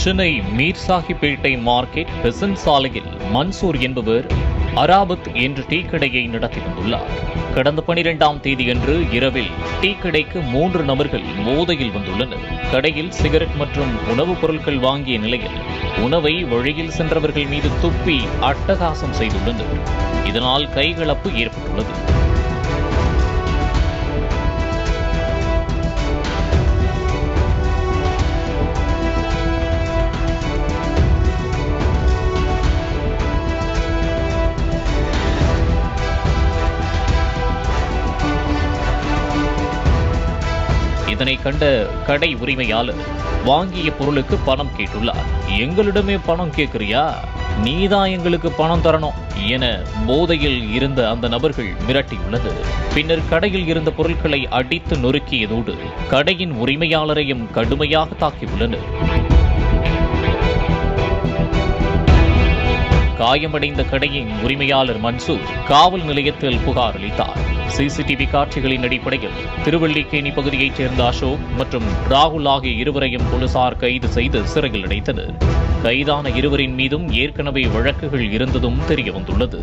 Chennai மீர்சாஹிப்பேட்டை market Besant சாலையில் மன்சூர் என்பவர் அராபத் என்ற டீ கடையை நடத்தி வந்துள்ளார். கடந்த 12ஆம் தேதியன்று இரவில் டீ கடைக்கு 3 நபர்கள் போதையில் வந்துள்ளனர். கடையில் சிகரெட் மற்றும் உணவுப் பொருட்கள் வாங்கிய நிலையில் உணவை வழியில் சென்றவர்கள் மீது துப்பி அட்டகாசம் செய்துள்ளனர். இதனால் கைகலப்பு ஏற்பட்டுள்ளது. இதனை கண்ட கடை உரிமையாளர் வாங்கிய பொருளுக்கு பணம் கேட்டுள்ளார். எங்களிடமே பணம் கேட்கிறியா, நீதான் எங்களுக்கு பணம் தரணும் என போதையில் இருந்த அந்த நபர்கள் மிரட்டியுள்ளனர். பின்னர் கடையில் இருந்த பொருட்களை அடித்து நொறுக்கியதோடு கடையின் உரிமையாளரையும் கடுமையாக தாக்கியுள்ளனர். காயமடைந்த கடையின் உரிமையாளர் மன்சூர் காவல் நிலையத்தில் புகார் அளித்தார். சிசிடிவி காட்சிகளின் அடிப்படையில் திருவல்லிக்கேணி பகுதியைச் சேர்ந்த அசோக் மற்றும் ராகுல் ஆகிய இருவரையும் போலீசார் கைது செய்து சிறையில் அடைத்தனர். கைதான இருவரின் மீதும் ஏற்கனவே வழக்குகள் இருந்ததும் தெரியவந்துள்ளது.